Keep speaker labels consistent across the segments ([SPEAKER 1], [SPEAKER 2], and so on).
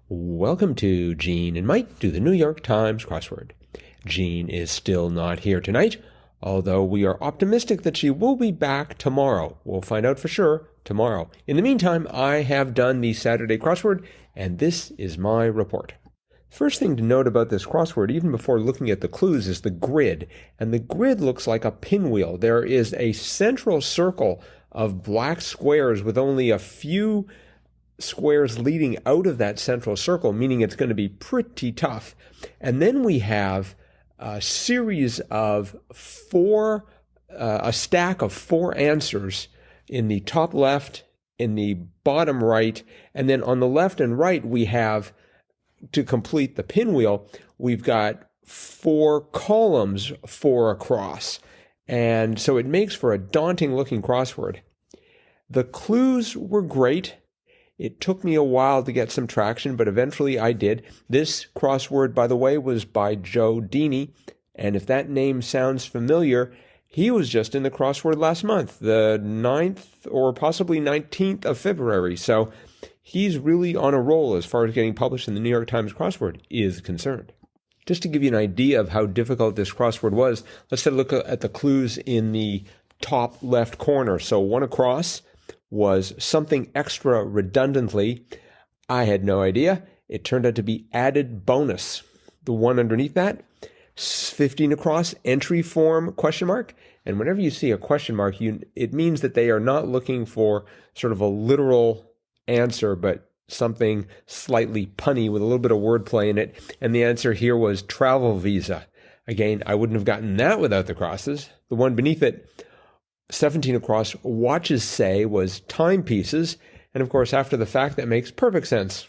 [SPEAKER 1] Welcome to Gene and Mike do the New York Times crossword. Jean is still not here tonight, although we are optimistic that she will be back tomorrow. We'll find out for sure tomorrow. In the meantime, I have done the Saturday crossword, and this is my report. First thing to note about this crossword, even before looking at the clues, is the grid. And the grid looks like a pinwheel. There is a central circle of black squares with only a few squares leading out of that central circle, meaning it's going to be pretty tough. And then we have a series of a stack of four answers in the top left, in the bottom right, and then on the left and right we have, to complete the pinwheel, we've got four columns, four across. And so it makes for a daunting looking crossword. The clues were great. It took me a while to get some traction, but eventually I did. This crossword, by the way, was by Joe Deeney. And if that name sounds familiar, he was just in the crossword last month, the 9th or possibly 19th of February. So he's really on a roll as far as getting published in the New York Times crossword is concerned. Just to give you an idea of how difficult this crossword was, let's take a look at the clues in the top left corner. So one across was something extra redundantly. I had no idea. It turned out to be added bonus. The one underneath that, 15 across, entry form, question mark. And whenever you see a question mark, it means that they are not looking for sort of a literal answer, but something slightly punny with a little bit of wordplay in it. And the answer here was travel visa. Again, I wouldn't have gotten that without the crosses. The one beneath it, 17 across, watches say, was timepieces. And of course, after the fact, that makes perfect sense.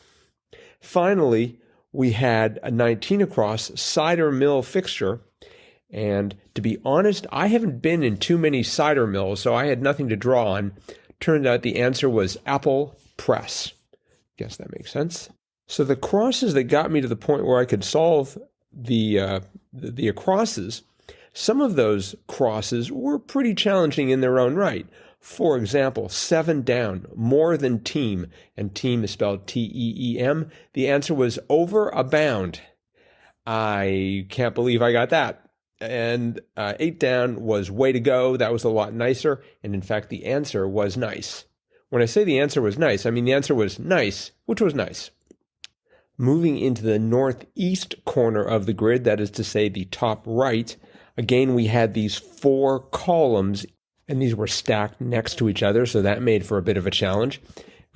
[SPEAKER 1] Finally, we had a 19 across cider mill fixture. And to be honest, I haven't been in too many cider mills, so I had nothing to draw on. Turned out the answer was apple press. Guess that makes sense. So the crosses that got me to the point where I could solve the acrosses, some of those crosses were pretty challenging in their own right. For example, 7 down, more than team, and team is spelled T-E-E-M. The answer was over a bound. I can't believe I got that. And 8 down was way to go. That was a lot nicer. And in fact, the answer was nice. When I say the answer was nice, I mean the answer was nice, which was nice. Moving into the northeast corner of the grid, that is to say the top right, again, we had these 4 columns, and these were stacked next to each other, so that made for a bit of a challenge.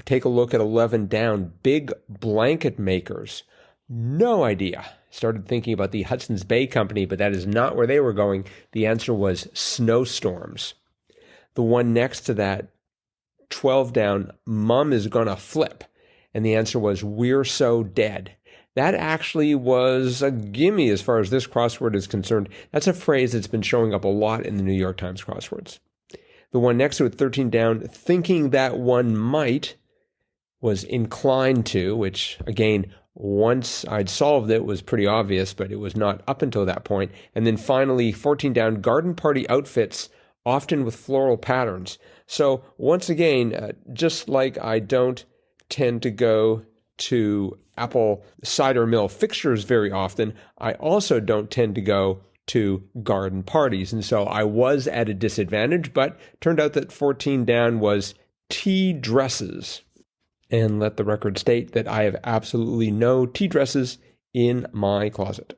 [SPEAKER 1] Take a look at 11 down, big blanket makers. No idea. Started thinking about the Hudson's Bay Company, but that is not where they were going. The answer was snowstorms. The one next to that, 12 down, mum is gonna flip, and the answer was we're so dead. That actually was a gimme as far as this crossword is concerned. That's a phrase that's been showing up a lot in the New York Times crosswords. The one next to it, 13 down, thinking that one might, was inclined to, which, again, once I'd solved it was pretty obvious, but it was not up until that point. And then finally, 14 down, garden party outfits, often with floral patterns. So once again, just like I don't tend to go to apple cider mill fixtures very often, I also don't tend to go to garden parties. And so I was at a disadvantage, but turned out that 14 down was tea dresses. And let the record state that I have absolutely no tea dresses in my closet.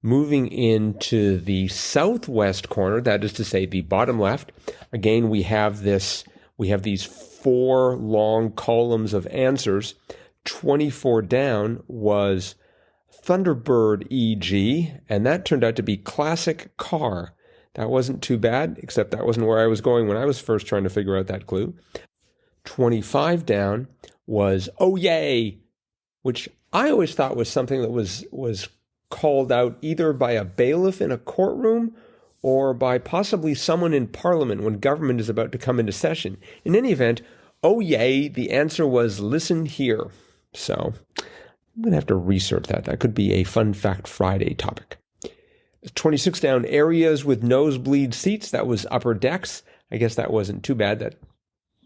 [SPEAKER 1] Moving into the southwest corner, that is to say the bottom left, again we have these 4 long columns of answers. 24 down was Thunderbird EG, and that turned out to be classic car. That wasn't too bad, except that wasn't where I was going when I was first trying to figure out that clue. 25 down was oh yay, which I always thought was something that was called out either by a bailiff in a courtroom or by possibly someone in Parliament when government is about to come into session. In any event, oh yay, the answer was listen here. So I'm going to have to research that. That could be a Fun Fact Friday topic. 26 down, areas with nosebleed seats. That was upper decks. I guess that wasn't too bad. That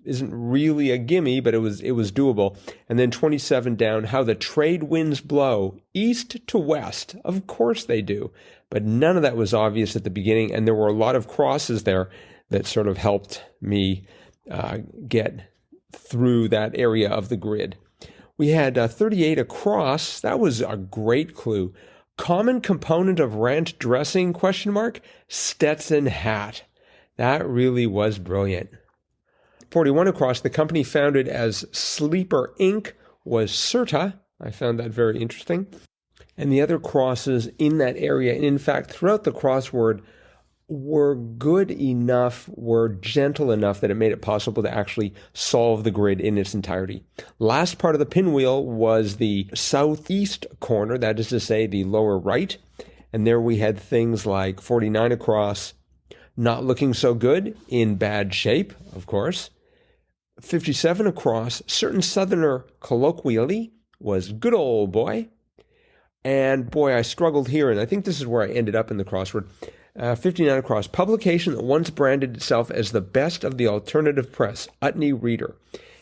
[SPEAKER 1] isn't really a gimme, but it was doable. And then 27 down, how the trade winds blow east to west. Of course they do, but none of that was obvious at the beginning, and there were a lot of crosses there that sort of helped me get through that area of the grid. We had 38 across. That was a great clue. Common component of ranch dressing, ? Stetson hat. That really was brilliant. 41 across, the company founded as Sleeper Inc. was Certa. I found that very interesting. And the other crosses in that area, and in fact, throughout the crossword, were good enough, were gentle enough that it made it possible to actually solve the grid in its entirety. Last part of the pinwheel was the southeast corner, that is to say, the lower right. And there we had things like 49 across, not looking so good, in bad shape, of course. 57 across, certain Southerner colloquially, was good old boy. And boy, I struggled here, and I think this is where I ended up in the crossword. 59 across, publication that once branded itself as the best of the alternative press, Utney Reader.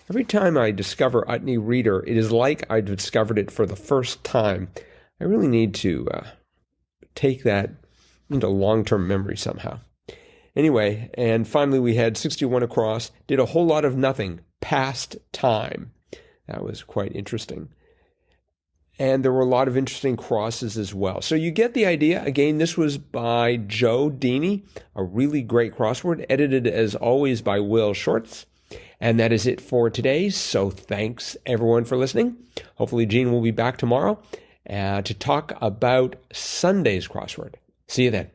[SPEAKER 1] Every time I discover Utney Reader, it is like I discovered it for the first time. I really need to take that into long-term memory somehow. Anyway, and finally we had 61 across, did a whole lot of nothing, past time. That was quite interesting. And there were a lot of interesting crosses as well. So you get the idea. Again, this was by Joe Deeney, a really great crossword, edited as always by Will Shorts. And that is it for today. So thanks everyone for listening. Hopefully Gene will be back tomorrow to talk about Sunday's crossword. See you then.